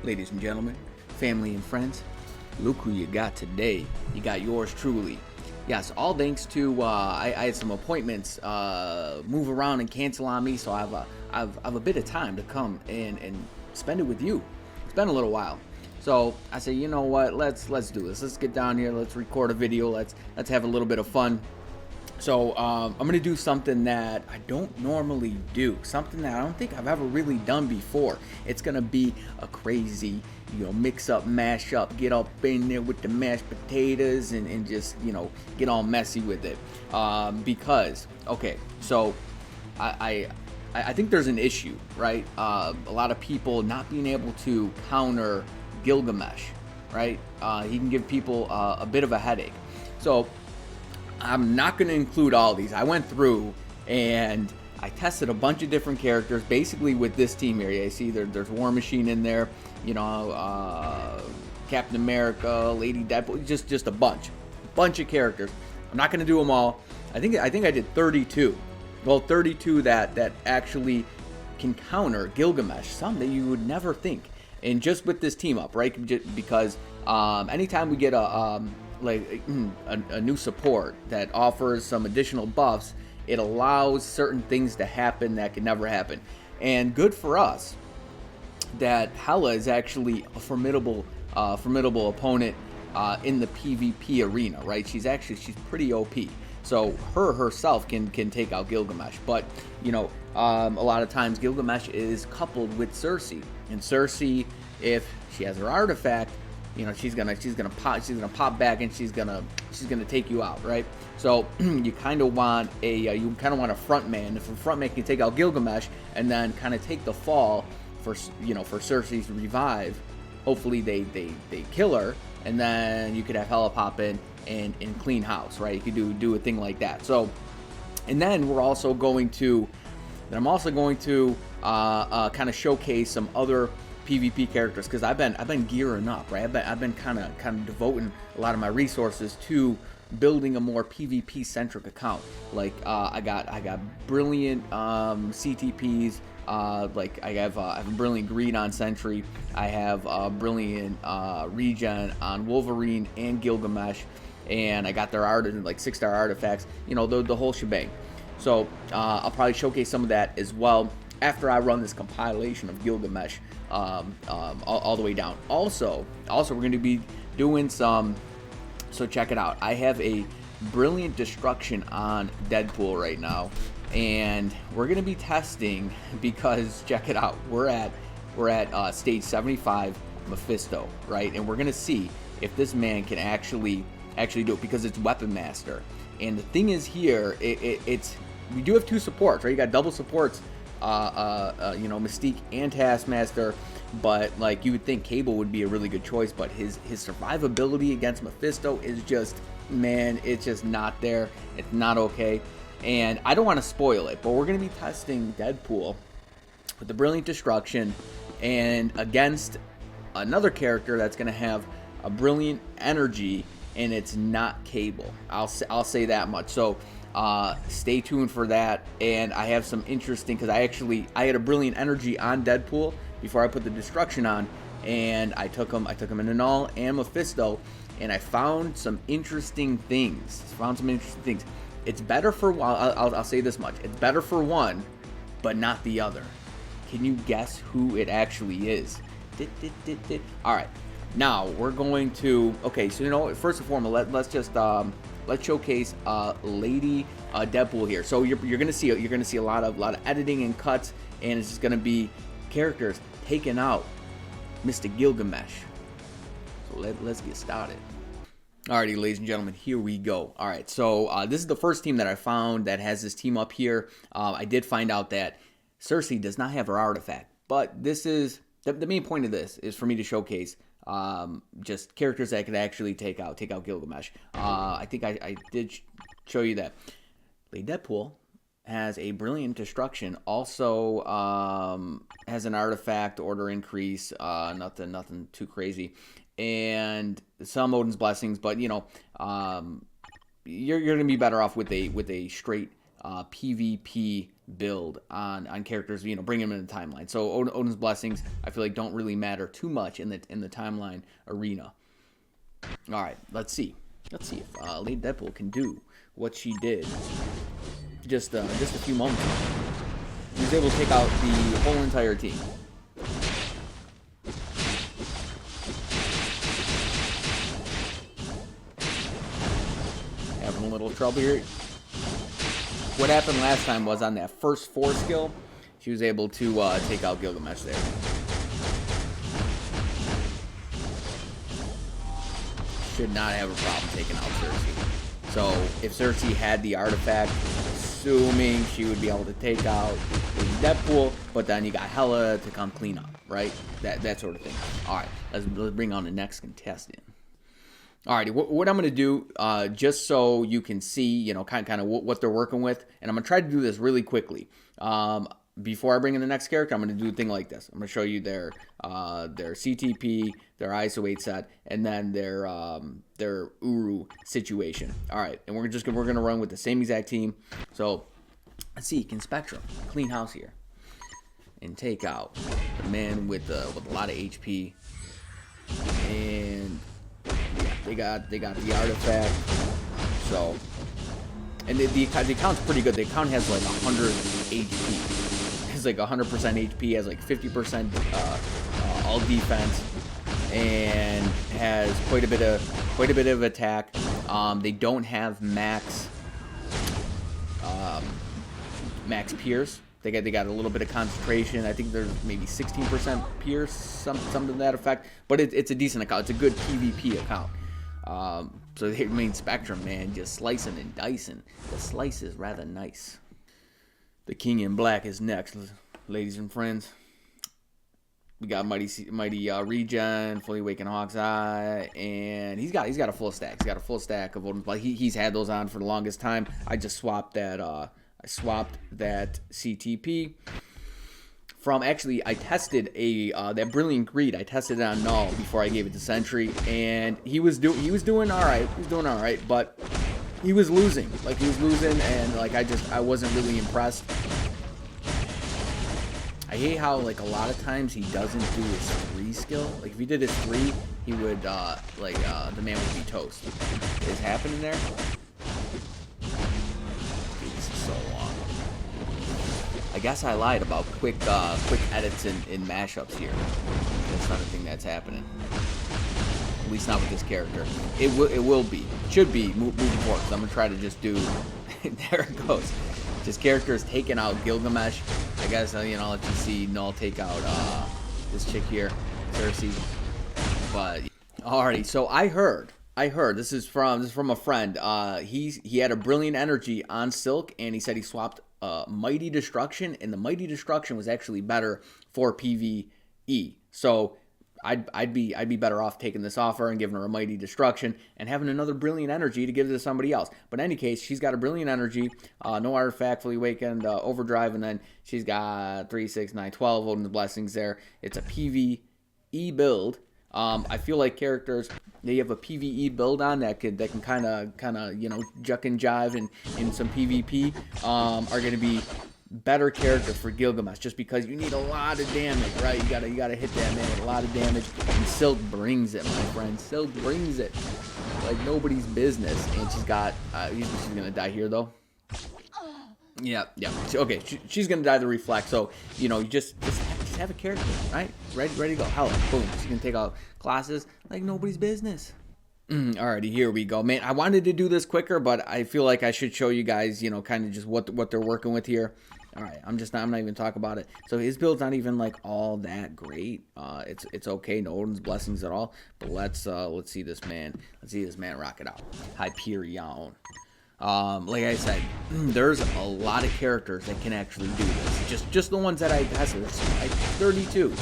Ladies and gentlemen, family and friends, look who you got today. You got yours truly. Yes, all thanks to I had some appointments move around and cancel on me, so I've a bit of time to come and spend it with you. It's been a little while, so I said, you know what? Let's do this. Let's get down here. Let's record a video. Let's have a little bit of fun. So I'm gonna do something that I don't normally do, something that I don't think I've ever really done before. It's gonna be a crazy, mix up, mash up, get up in there with the mashed potatoes and just, get all messy with it. Because, okay, so I think there's an issue, right? A lot of people not being able to counter Gilgamesh, right? He can give people a bit of a headache. So I'm not going to include all these. I went through and I tested a bunch of different characters, basically with this team here. You see there's War Machine in there, Captain America, Lady Deadpool, just a bunch of characters. I'm not going to do them all. I think I did 32. Well, 32 that actually can counter Gilgamesh, some that you would never think. And just with this team up, right? Because anytime we get a new support that offers some additional buffs, it allows certain things to happen that could never happen. And good for us that Hela is actually a formidable opponent in the PvP arena, right? She's pretty OP. So herself can take out Gilgamesh. But a lot of times Gilgamesh is coupled with Cersei, and Cersei, if she has her artifact, she's gonna pop back and she's gonna take you out, right? So you kind of want a front man. If a front man can take out Gilgamesh and then kind of take the fall for Cersei's revive, hopefully they kill her, and then you could have Hela pop in and clean house, right? You could do a thing like that. So, and then I'm also going to kind of showcase some other PvP characters, because I've been gearing up, right? I've been kind of devoting a lot of my resources to building a more PvP centric account. Like I got brilliant CTPs. Like I have brilliant greed on Sentry. I have brilliant regen on Wolverine and Gilgamesh, and I got their like 6-star artifacts. The whole shebang. So I'll probably showcase some of that as well after I run this compilation of Gilgamesh all the way down. Also we're going to be doing some, so check it out. I have a brilliant destruction on Deadpool right now, and we're going to be testing, because check it out, we're at stage 75 Mephisto, right? And we're going to see if this man can actually do it, because it's Weapon Master. And the thing is here, it's we do have two supports, right? You got double supports, Mystique and Taskmaster, but like you would think Cable would be a really good choice, but his survivability against Mephisto is just, man, it's just not there. It's not okay. And I don't want to spoil it, but we're going to be testing Deadpool with the Brilliant Destruction and against another character that's going to have a Brilliant Energy, and it's not Cable. I'll say that much. So stay tuned for that. And I have some interesting, because I had a Brilliant Energy on Deadpool before I put the Destruction on, and I took him into Null and Mephisto, and I found some interesting things. It's better for one. I'll say this much: it's better for one, but not the other. Can you guess who it actually is? All right. Now we're going to, so first and foremost, let's showcase Lady Deadpool here. So you're gonna see a lot of editing and cuts, and it's just gonna be characters taking out Mr. Gilgamesh. So let's get started. Alrighty, ladies and gentlemen, here we go. All right, so this is the first team that I found that has this team up here. I did find out that Cersei does not have her artifact, but this is the main point of this is for me to showcase just characters that could actually take out Gilgamesh. I think I did show you that Lady Deadpool has a Brilliant Destruction, also has an artifact, order increase, nothing too crazy, and some Odin's Blessings, but you're gonna be better off with a straight PvP build on characters, you know, bring them in the timeline. So Odin's Blessings, I feel like don't really matter too much in the timeline arena. All right, let's see if Lady Deadpool can do what she did just a few moments ago. He was able to take out the whole entire team. Having a little trouble here. What happened last time was on that first 4 skill, she was able to take out Gilgamesh there. Should not have a problem taking out Cersei. So if Cersei had the artifact, assuming she would be able to take out Deadpool, but then you got Hela to come clean up, right? That sort of thing. All right, let's bring on the next contestant. Alrighty, what I'm going to do, just so you can see, you know, kind of what they're working with, and I'm going to try to do this really quickly. Before I bring in the next character, I'm going to do a thing like this. I'm going to show you their CTP, their ISO 8 set, and then their Uru situation. Alright, and we're going to run with the same exact team. So, let's see, can Spectrum clean house here and take out the man with a lot of HP, and they got the artifact. So, and the account's pretty good. The account has like 100 HP. It's like 100% HP, has like 50% all defense, and has quite a bit of attack. They don't have max pierce. They got a little bit of concentration. I think there's maybe 16% pierce, something to that effect. But it's a decent account. It's a good PvP account. So they remain Spectrum, man, just slicing and dicing. The slice is rather nice. The King in Black is next, ladies and friends. We got Mighty Regen, Fully Awakened Hawkeye, and he's got a full stack. He's got a full stack of Odin's Blood. He's had those on for the longest time. I just swapped that. I swapped that CTP from, actually, I tested that Brilliant Greed. I tested it on Null before I gave it to Sentry, and he was doing all right. He was doing all right, but he was losing. Like, he was losing, and like I wasn't really impressed. I hate how, like, a lot of times he doesn't do his 3 skill. Like, if he did his 3, he would the man would be toast. Is happening there? So long. I guess I lied about quick edits in mashups here. That's not a thing that's happening. At least not with this character. It will be. It should be moving forward. So I'm gonna try to just do. There it goes. Just characters taking out Gilgamesh. I guess I'll let you see Null take out this chick here, Cersei. But alrighty. So I heard. This is from a friend. He had a Brilliant Energy on Silk, and he said he swapped Mighty Destruction, and the Mighty Destruction was actually better for PvE. So I'd be better off taking this offer and giving her a Mighty Destruction and having another Brilliant Energy to give to somebody else. But in any case, she's got a Brilliant Energy, no artifact, Fully Awakened, Overdrive, and then she's got 3, 6, 9, 12 Odin's Blessings there. It's a PvE build. I feel like characters they have a PvE build on that can kind of juck and jive in some PvP are going to be better characters for Gilgamesh, just because you need a lot of damage, right? You gotta hit that man with a lot of damage, and Silk brings it, my friend. Silk brings it like nobody's business, and she's got she's gonna die here though. Yeah. Okay, she's gonna die the reflect. So you just have a character, right? Ready to go. Hell, boom. She's gonna take out classes like nobody's business. Alrighty, here we go, man. I wanted to do this quicker, but I feel like I should show you guys, kind of just what they're working with here. All right, I'm not even talking about it. So his build's not even like all that great. It's okay, no Odin's Blessings at all. But let's see this man. Let's see this man rock it out. Hyperion. Like I said, there's a lot of characters that can actually do this. Just the ones that I tested. Like 32.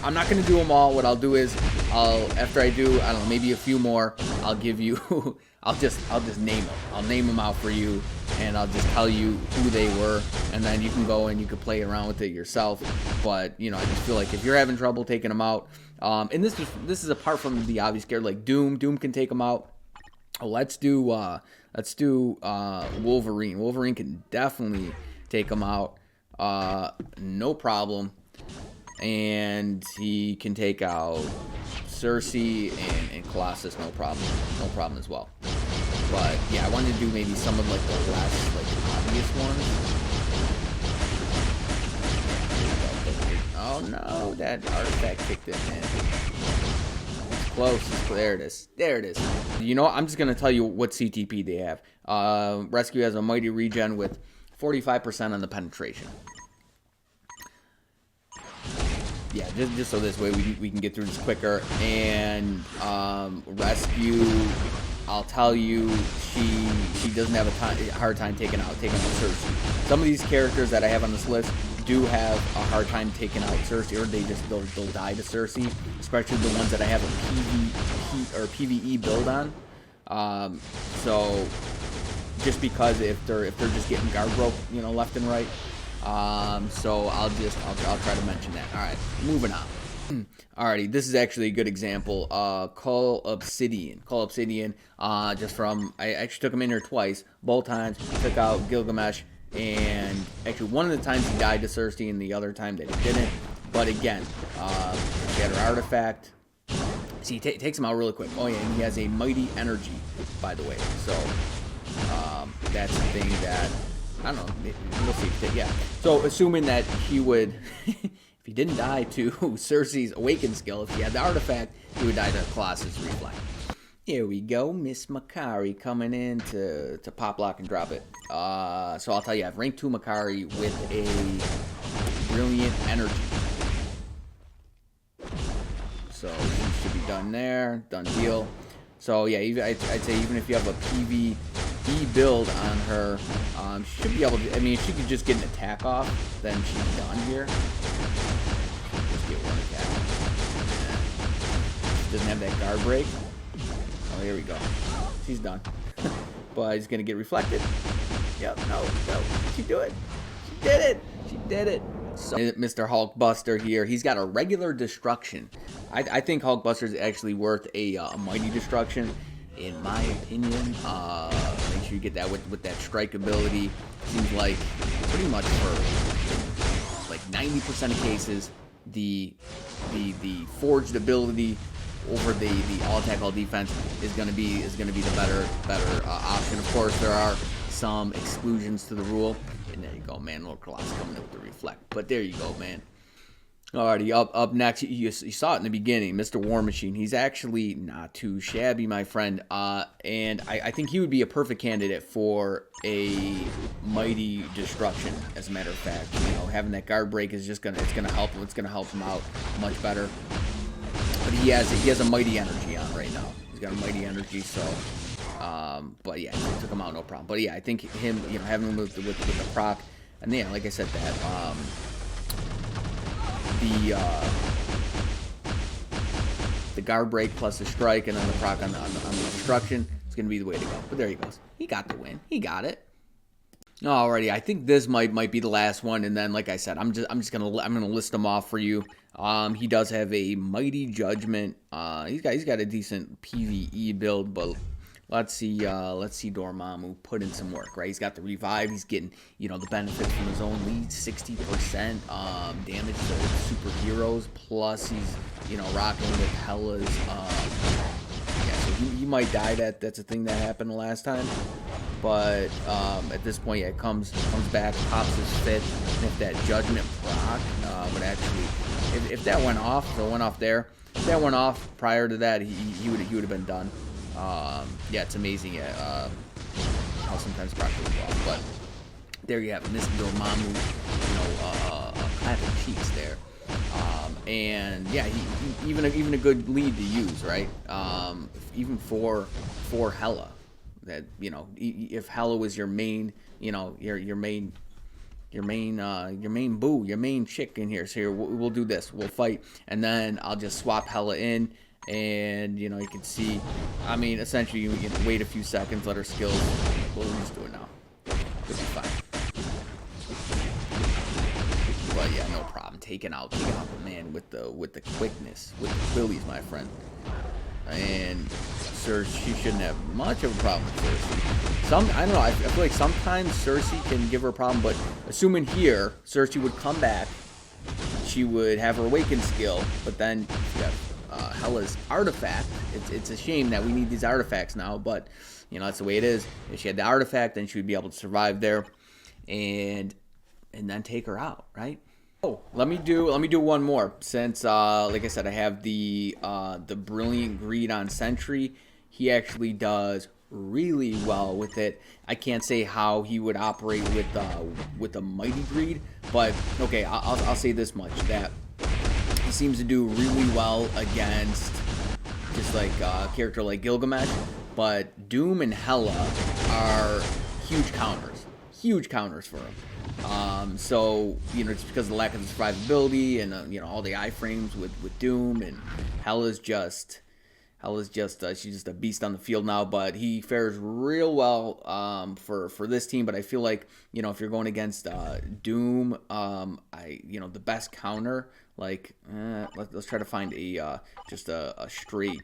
I'm not gonna do them all. What I'll do is after I do, I don't know, maybe a few more, I'll give you I'll just name them. I'll name them out for you, and I'll just tell you who they were, and then you can go and you can play around with it yourself. But I just feel like if you're having trouble taking them out, and this is apart from the obvious character like Doom. Doom can take them out. Let's do Let's do Wolverine. Wolverine can definitely take him out, no problem. And he can take out Cersei and Colossus, no problem as well. But yeah, I wanted to do maybe some of like the less like obvious ones. Oh no, that artifact kicked in, man. It's close. There it is. There it is. You know what? I'm just gonna tell you what CTP they have. Rescue has a mighty regen with 45% on the penetration. Yeah, just so this way we can get through this quicker. And Rescue, I'll tell you, she doesn't have a hard time taking out Cersei. Some of these characters that I have on this list do have a hard time taking out Cersei, or they'll die to Cersei, especially the ones that I have a PvE build on. So just because if they're just getting guard broke, you know, left and right. So I'll try to mention that. All right, moving on. Alrighty, this is actually a good example. Call Obsidian, just from, I actually took him in here twice. Both times took out Gilgamesh, and actually one of the times he died to Cersei and the other time that he didn't. But again, Shatter Artifact. See, he takes him out really quick. Oh yeah, and he has a mighty energy, by the way. So that's the thing that, I don't know, we'll see. Yeah. So assuming that he would, if he didn't die to Cersei's Awaken skill, if he had the artifact, he would die to Colossus Reflect. Here we go, Miss Makari coming in to pop lock and drop it. So I'll tell you, I have rank 2 Makari with a Brilliant Energy. So he should be done there, done deal. So yeah, I'd say even if you have a PvE build on her, she should be able to, I mean, if she could just get an attack off, then she's done here. Just get one attack. She doesn't have that guard break. Oh, here we go. She's done. But he's going to get reflected. Yep, no. She do it. She did it. So, Mr. Hulkbuster here, he's got a regular destruction. I think Hulkbuster is actually worth a mighty destruction, in my opinion. Make sure you get that with that strike ability. Seems like pretty much for like 90% of cases, the forged ability over the all attack all defense is gonna be the better option. Of course, there are some exclusions to the rule. And there you go, man. Lord Colossus coming in with the reflect. But there you go, man. Alrighty, up next, you saw it in the beginning, Mr. War Machine. He's actually not too shabby, my friend. And I think he would be a perfect candidate for a mighty destruction. As a matter of fact, you know, having that guard break is just gonna help him. It's gonna help him out much better. But he has a mighty energy on right now. He's got a mighty energy, so. But yeah, he took him out no problem. But yeah, I think him, you know, having him with the proc, and yeah, like I said, that the guard break plus the strike and then the proc on the destruction is gonna be the way to go. But there he goes. He got the win. He got it. Alrighty, I think this might be the last one, and then like I said, I'm gonna list them off for you. He does have a mighty judgment. He's got a decent PvE build, but let's see Dormammu put in some work, right? He's got the revive. He's getting, you know, the benefits from his own lead, 60% damage to superheroes. Plus, he's, you know, rocking with Hela's. Yeah, so he might die. That's a thing that happened the last time. But at this point, yeah, it comes back, pops his fit, and if that judgment proc would actually, if that went off, so it went off there. If that went off prior to that, he would have been done. Yeah, it's amazing how sometimes proc goes off. But there you have it, Mr. Dormammu, you know, clapping cheeks there. And yeah, he even a good lead to use, right? Even for Hela. That, you know, if Hela was your main, you know, your main boo, your main chick in here. So here we'll do this. We'll fight, and then I'll just swap Hela in, and you know, you can see. I mean, essentially, you can wait a few seconds, let her skills. We'll just do it now. It'll be fine. But yeah, no problem. Taking out the man with the quickness, with the Quillies, my friend. and Cersei, she shouldn't have much of a problem with Cersei. I don't know, I feel like sometimes Cersei can give her a problem, but assuming here, Cersei would come back, she would have her awakened skill, but then she have Hela's artifact. It's a shame that we need these artifacts now, but you know, that's the way it is. If she had the artifact, then she would be able to survive there, and then take her out, right? Oh, let me do one more, since like I said, I have the brilliant greed on Sentry. He actually does really well with it. I can't say how he would operate with a mighty greed, but okay, I'll say this much, that he seems to do really well against just like a character like Gilgamesh, but Doom and Hela are huge counters for him. So, you know, it's because of the lack of survivability and, you know, all the iframes with Doom, and Hela's just, she's just a beast on the field now, but he fares real well, for this team. But I feel like, you know, if you're going against, Doom, you know, the best counter, like, let's try to find just a straight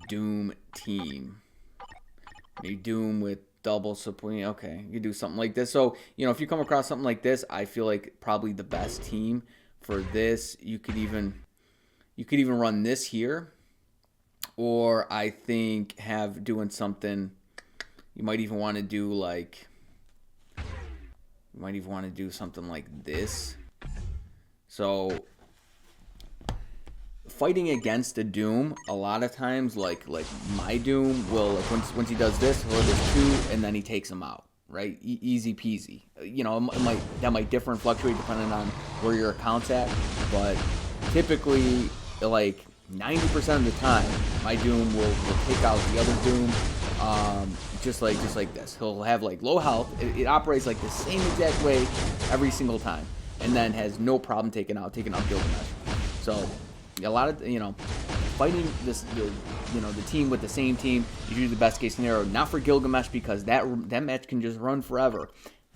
Doom team. Maybe Doom with double support. Okay, you do something like this. So, you know, if you come across something like this, I feel like probably the best team for this. You could even run this here, or I think have doing something. You might even want to do like. You might even want to do something like this. So, fighting against a Doom, a lot of times, like my Doom will, like once he does this, he'll just 2, and then he takes him out, right? Easy peasy. You know, that might differ and fluctuate depending on where your account's at, but typically, like 90% of the time, my Doom will take out the other Doom, just like this. He'll have like low health. It operates like the same exact way every single time, and then has no problem taking out Gilgamesh. So, a lot of, you know, fighting the team with the same team is usually the best case scenario. Not for Gilgamesh, because that match can just run forever.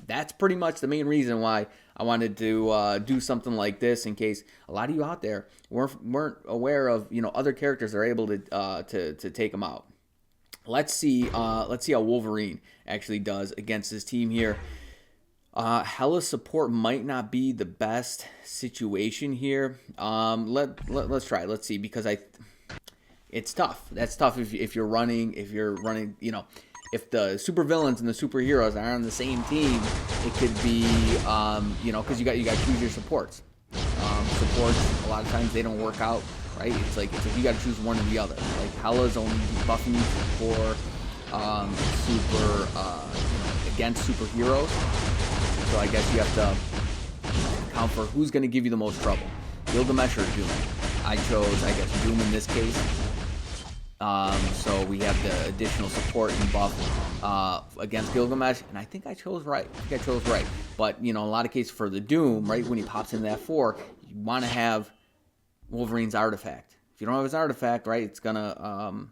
That's pretty much the main reason why I wanted to do something like this, in case a lot of you out there weren't aware of, you know, other characters that are able to take them out. Let's see how Wolverine actually does against this team here. Hela's support might not be the best situation here. Let's try. Let's see, because it's tough. That's tough if you're running. You know, if the supervillains and the superheroes are on the same team, it could be, you know, because you got to choose your supports. Supports, a lot of times they don't work out, right? It's like you got to choose one or the other. Like Hela's only buffing you for against superheroes. So I guess you have to account for who's going to give you the most trouble, Gilgamesh or Doom. I chose, I guess, Doom in this case. So we have the additional support and buff against Gilgamesh, and I think I chose right. But, you know, in a lot of cases for the Doom, right, when he pops into that 4, you want to have Wolverine's artifact. If you don't have his artifact, right, it's gonna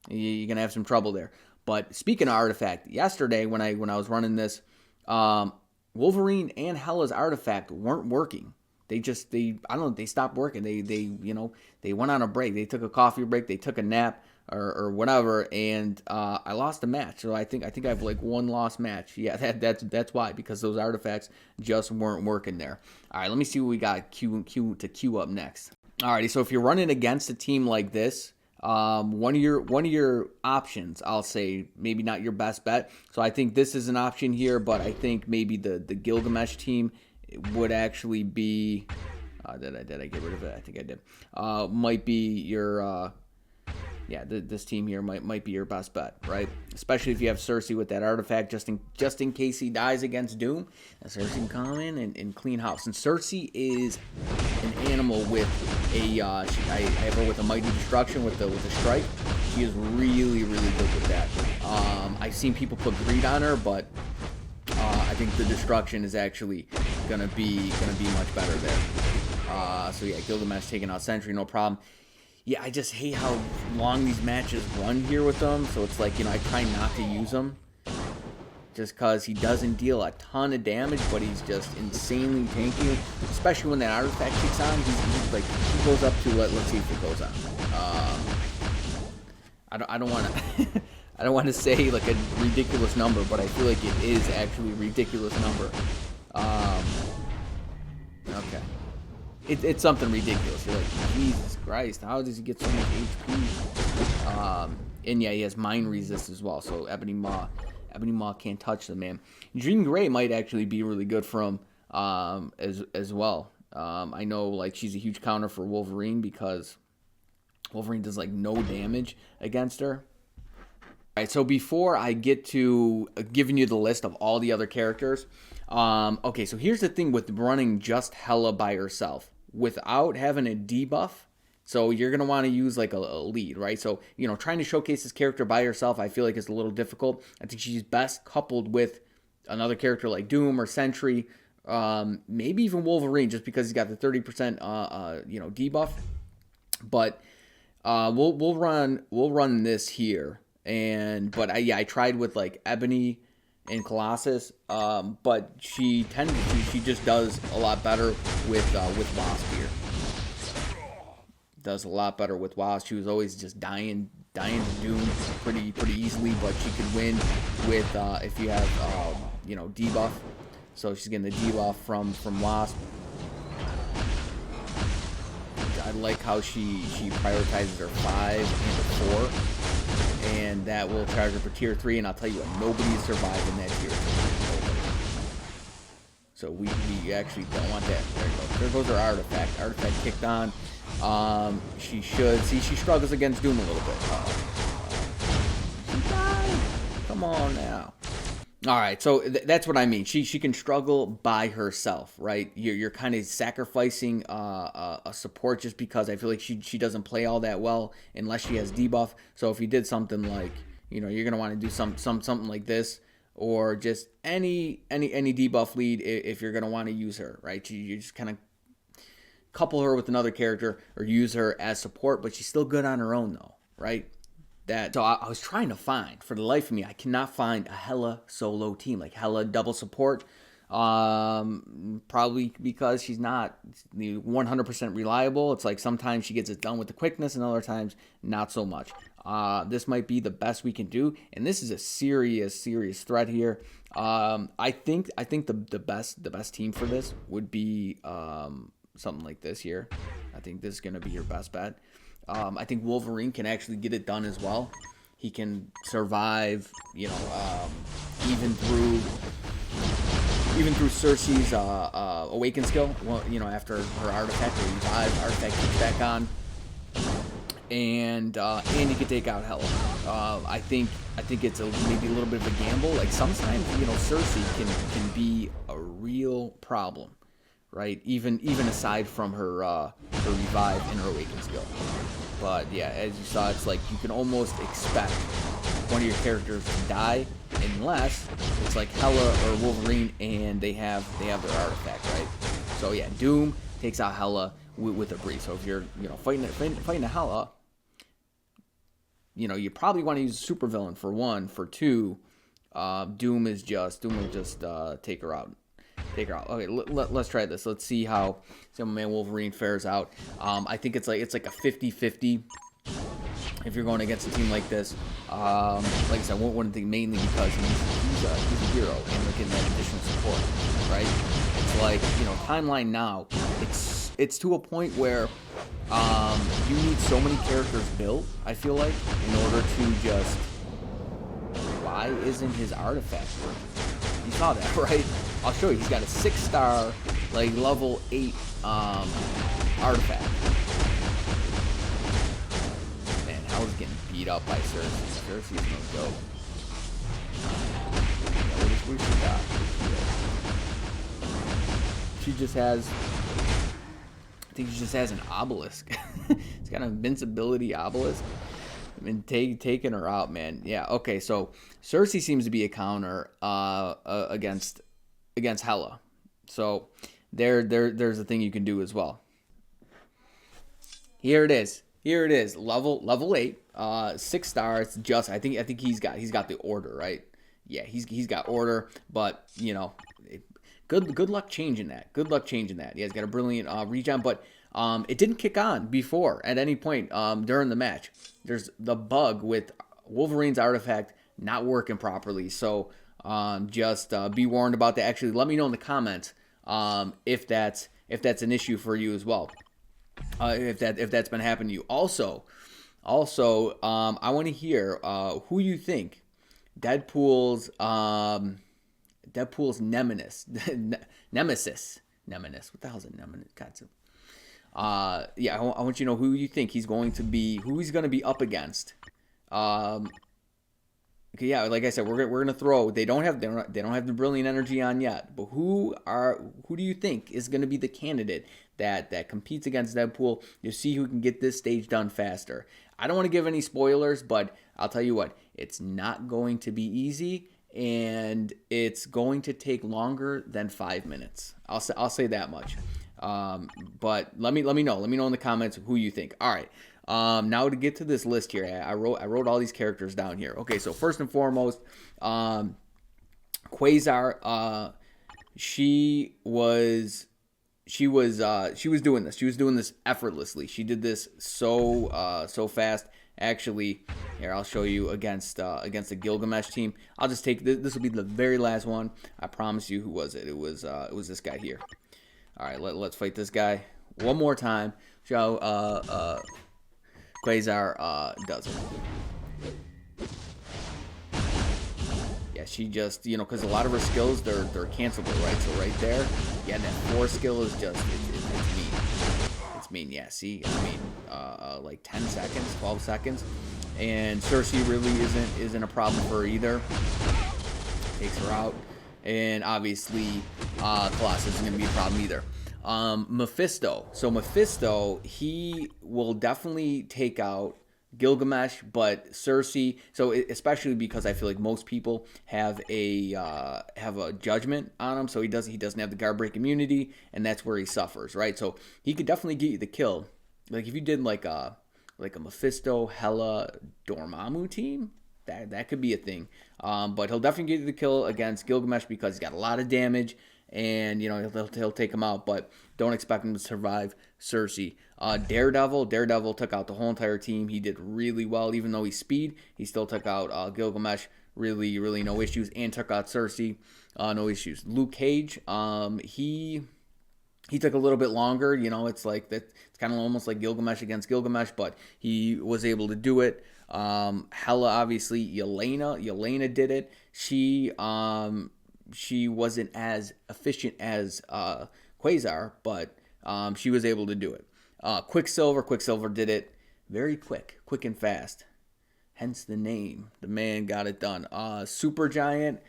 you're gonna have some trouble there. But speaking of artifact, yesterday when I was running this, Wolverine and Hela's artifact weren't working. They stopped working. They went on a break. They took a coffee break. They took a nap or whatever, and I lost a match. So I think I have like one lost match. Yeah, that's why, because those artifacts just weren't working there. All right, let me see what we got to queue up next. Alrighty, so if you're running against a team like this, one of your options, I'll say, maybe not your best bet. So I think this is an option here, but I think maybe the Gilgamesh team would actually be. Did I get rid of it? I think I did. Might be your. This team here might be your best bet, right? Especially if you have Cersei with that artifact, just in case he dies against Doom. And Cersei can come in and clean house. And Cersei is an animal with a. I have her with a mighty destruction with the strike. She is really good with that. I've seen people put greed on her, but I think the destruction is actually gonna be much better there. So yeah, Gilgamesh taking out Sentry, no problem. Yeah, I just hate how long these matches run here with them. So it's like, I try not to use him, just because he doesn't deal a ton of damage, but he's just insanely tanky. Especially when that artifact kicks on, he goes up to let's see if it goes on. I don't want to I don't want to say like a ridiculous number, but I feel like it is actually a ridiculous number. Okay. It's something ridiculous. You're like, Jesus Christ, how does he get so much HP? And yeah, he has mind resist as well. So Ebony Maw can't touch the man. Jean Grey might actually be really good for him as well. I know like she's a huge counter for Wolverine because Wolverine does like no damage against her. All right, so before I get to giving you the list of all the other characters, okay, so here's the thing with running just Hela by herself without having a debuff. So you're going to want to use like a lead, right? So, you know, trying to showcase this character by herself, I feel like is a little difficult. I think she's best coupled with another character like Doom or Sentry, maybe even Wolverine, just because he's got the 30% you know, debuff. But we'll run this here. But I tried with like Ebony and Colossus, but she just does a lot better with Wasp here. Does a lot better with Wasp. She was always just dying to Doom pretty easily, but she could win with if you have you know, debuff. So she's getting the debuff from Wasp. I like how she prioritizes her 5 and her 4. And that will charge her for tier 3, and I'll tell you what, nobody survived in that tier 3. Nobody. So we actually don't want that. There goes her artifact. Artifact kicked on. She should see she struggles against Doom a little bit. She died. Come on now. All right, so that's what I mean. She can struggle by herself, right? You're kind of sacrificing a support just because I feel like she doesn't play all that well unless she has debuff. So if you did something like, you know, you're gonna want to do something like this, or just any debuff lead if you're gonna want to use her, right? You just kind of couple her with another character or use her as support, but she's still good on her own though, right? So I was trying to find, for the life of me, I cannot find a Hela solo team, like Hela double support. Probably because she's not 100% reliable. It's like sometimes she gets it done with the quickness, and other times not so much. This might be the best we can do, and this is a serious threat here. I think the best team for this would be something like this here. I think this is gonna be your best bet. I think Wolverine can actually get it done as well. He can survive, you know, even through Cersei's awaken skill. Well, you know, after her artifact or revive, artifact kicks back on, and he can take out Hela. I think it's maybe a little bit of a gamble. Like sometimes, you know, Cersei can be a real problem, right? Even aside from her revive and her awaken skill. But yeah, as you saw, it's like you can almost expect one of your characters to die unless it's like Hela or Wolverine and they have their artifact, right? So yeah, Doom takes out Hela with a breeze. So if you're, you know, fighting a Hela, you know, you probably want to use a supervillain for 1. For 2, Doom will just take her out. Okay, let's try this. Let's see how my man Wolverine fares out. I think it's like a 50-50 if you're going against a team like this. Like I said, I wouldn't think mainly because he's a hero and we're getting that additional support, right? It's like, you know, timeline now. It's to a point where you need so many characters built, I feel like, in order to just. Why isn't his artifact working? You saw that, right? I'll show you. He's got a 6-star, like level 8 artifact. Man, Hell's getting beat up by Cersei. Cersei's no joke. Yeah, what she got? She just has. I think she just has an obelisk. It's got an invincibility obelisk. I mean, taking her out, man. Yeah, okay, so Cersei seems to be a counter against Hela. So there's a thing you can do as well. Here it is. Level 8, 6 stars. Just I think he's got the order, right? Yeah, he's got order, but you know, good luck changing that. Yeah, he's got a brilliant regen, but It didn't kick on before at any point during the match. There's the bug with Wolverine's artifact not working properly. So just be warned about that. Actually, let me know in the comments if that's an issue for you as well. If that's been happening to you. Also, I want to hear who you think Deadpool's nemesis. What the hell is a nemesis? God, yeah, I want you to know who you think he's going to be, who he's going to be up against. Okay, yeah, like I said, we're gonna throw. They don't have the brilliant energy on yet, but who do you think is gonna be the candidate that competes against Deadpool? You see who can get this stage done faster. I don't want to give any spoilers, but I'll tell you what, it's not going to be easy, and it's going to take longer than 5 minutes. I'll say that much. But let me know in the comments who you think. All right. Now to get to this list here, I wrote all these characters down here. Okay, so first and foremost, Quasar. She was doing this. She was doing this effortlessly. She did this so fast. Actually, here I'll show you against the Gilgamesh team. I'll just take this. This will be the very last one. I promise you. Who was it? It was this guy here. All right, let's fight this guy one more time. Show Quasar does it. Yeah, she just, because a lot of her skills, they're cancelable, right? So right there, yeah, that 4 skill is just, it's mean. It's mean, yeah, see? I mean, like 10 seconds, 12 seconds. And Cersei really isn't a problem for her either. Takes her out. And obviously, Colossus isn't going to be a problem either. Mephisto. So Mephisto, he will definitely take out Gilgamesh, but Cersei. So especially because I feel like most people have a judgment on him, so he doesn't have the guard break immunity, and that's where he suffers, right? So he could definitely get you the kill. Like if you did like a Mephisto, Hela, Dormammu team, that could be a thing. But he'll definitely get you the kill against Gilgamesh because he's got a lot of damage. And, he'll take him out, but don't expect him to survive Cersei. Daredevil took out the whole entire team. He did really well. Even though he's speed, he still took out Gilgamesh. Really no issues. And took out Cersei. No issues. Luke Cage, he took a little bit longer. It's like that. It's kind of almost like Gilgamesh against Gilgamesh, but he was able to do it. Hela, obviously, Yelena did it. She wasn't as efficient as Quasar, but she was able to do it. Quicksilver did it very quick and fast. Hence the name. The man got it done. Supergiant,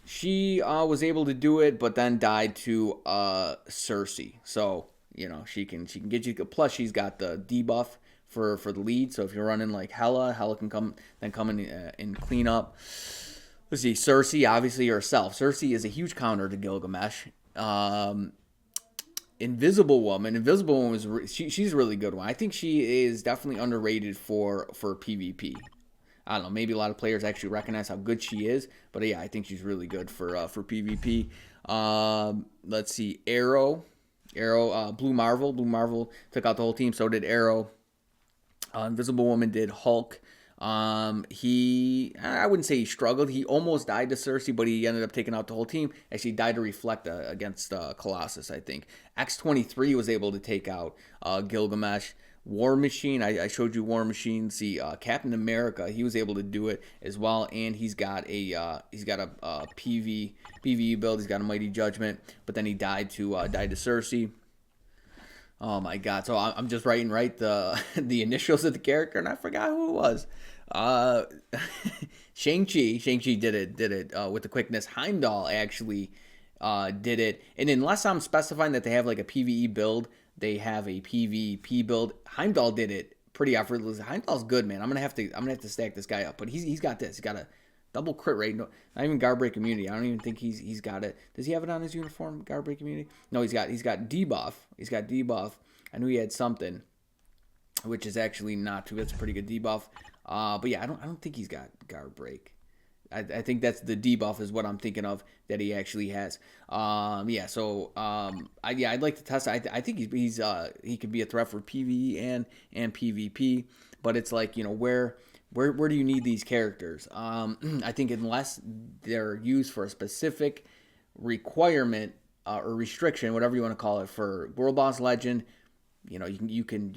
she was able to do it, but then died to Cersei. So she can get you. Plus, she's got the debuff for the lead. So if you're running like Hela can come in and clean up. Let's see, Cersei, obviously herself. Cersei is a huge counter to Gilgamesh. Invisible Woman she's a really good one. I think she is definitely underrated for PvP. I don't know, maybe a lot of players actually recognize how good she is, but yeah, I think she's really good for PvP. Let's see, Arrow, Blue Marvel took out the whole team. So did Arrow. Invisible Woman did Hulk. I wouldn't say he struggled. He almost died to Cersei, but he ended up taking out the whole team. Actually died to reflect against Colossus, I think. X-23 was able to take out Gilgamesh. War Machine, I showed you War Machine. See, Captain America, he was able to do it as well, and he's got a PvE build. He's got a Mighty Judgment, but then he died to Cersei. Oh my God! So I'm just writing the initials of the character, and I forgot who it was. Shang-Chi did it with the quickness. Heimdall actually did it, and unless I'm specifying that they have like a PvE build, they have a PvP build. Heimdall did it pretty effortlessly. Heimdall's good, man. I'm gonna have to stack this guy up, but he's got this. He's got a double crit rate. No, not even guard break immunity. I don't even think he's got it. Does he have it on his uniform? Guard break immunity? No, he's got debuff. He's got debuff. I knew he had something, which is actually not too. It's a pretty good debuff. But yeah, I don't think he's got guard break. I think that's the debuff is what I'm thinking of that he actually has. Yeah. So I'd like to test. I think he could be a threat for PvE and PvP. But it's like, you know, where do you need these characters? I think unless they're used for a specific requirement or restriction, whatever you want to call it, for World Boss Legend, you know, you can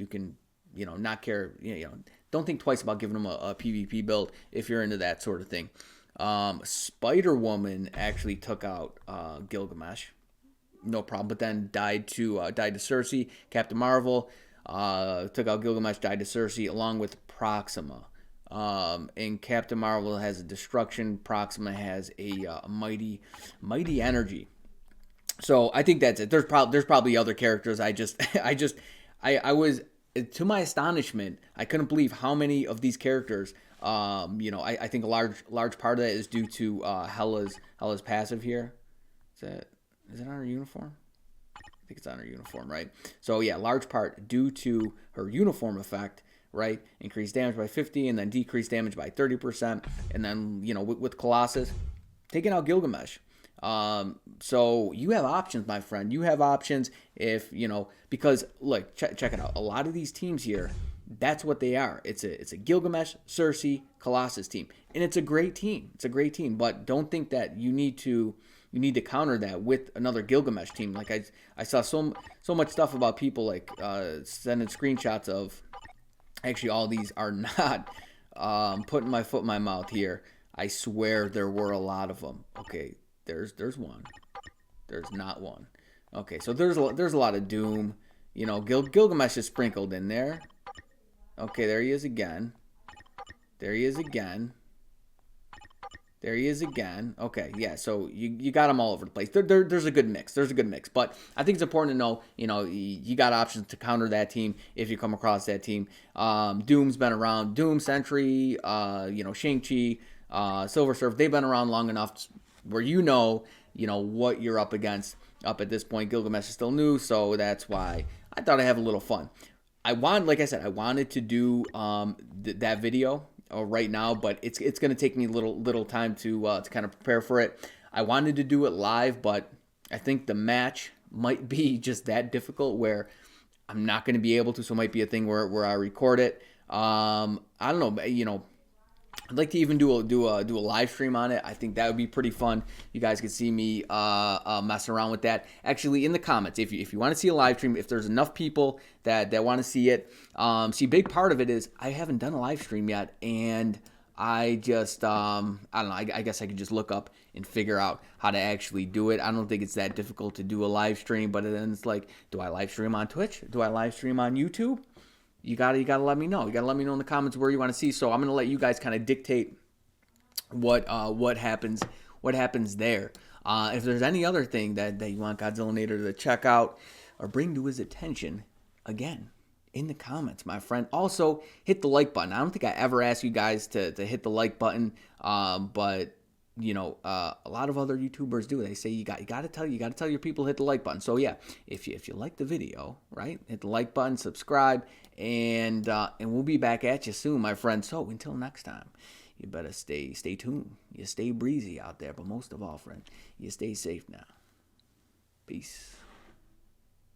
you know, not care, you know, don't think twice about giving them a PvP build if you're into that sort of thing. Spider-Woman actually took out Gilgamesh, no problem, but then died to Cersei. Captain Marvel took out Gilgamesh, died to Cersei, along with Proxima. And Captain Marvel has a destruction. Proxima has a mighty energy. So I think that's it. There's probably other characters. I was, to my astonishment, I couldn't believe how many of these characters. You know, I think a large part of that is due to Hela's passive here. Is it on her uniform? I think it's on her uniform, right? So yeah, large part due to her uniform effect, right? Increased damage by 50 and then decreased damage by 30%. And then, you know, with Colossus, taking out Gilgamesh. So you have options, my friend. You have options if, you know, because look, check it out. A lot of these teams here, that's what they are. It's a Gilgamesh, Cersei, Colossus team. And it's a great team. It's a great team. But don't think that you need to counter that with another Gilgamesh team. Like I saw so much stuff about people like sending screenshots of, actually all these are not, putting my foot in my mouth here. I swear there were a lot of them. Okay, there's one. There's not one. Okay, so there's a lot of Doom. You know, Gilgamesh is sprinkled in there. Okay, there he is again. There he is again. There he is again. Okay, yeah, so you got them all over the place. There's a good mix. There's a good mix. But I think it's important to know, you know, you got options to counter that team if you come across that team. Doom's been around. Doom, Sentry, you know, Shang-Chi, Silver Surfer, they've been around long enough where you know what you're up against. Up at this point, Gilgamesh is still new, so that's why I thought I'd have a little fun. Like I said, I wanted to do that video right now, but it's going to take me a little time to kind of prepare for it. I wanted to do it live, but I think the match might be just that difficult where I'm not going to be able to. So it might be a thing where I record it. I don't know, you know. I'd like to even do a live stream on it. I think that would be pretty fun. You guys can see me mess around with that. Actually, in the comments, if you want to see a live stream, if there's enough people that want to see it, see, big part of it is I haven't done a live stream yet, and I just I don't know. I guess I could just look up and figure out how to actually do it. I don't think it's that difficult to do a live stream, but then it's like, do I live stream on Twitch? Do I live stream on YouTube? You gotta let me know. You gotta let me know in the comments where you want to see. So I'm gonna let you guys kind of dictate what happens there. If there's any other thing that you want Godzillanator to check out or bring to his attention, again, in the comments, my friend. Also, hit the like button. I don't think I ever asked you guys to hit the like button, but you know, a lot of other YouTubers do. They say you got to tell your people to hit the like button. So yeah, if you like the video, right, hit the like button, subscribe, and we'll be back at you soon, my friend. So until next time, you better stay tuned. You stay breezy out there, but most of all, friend, you stay safe now. Peace.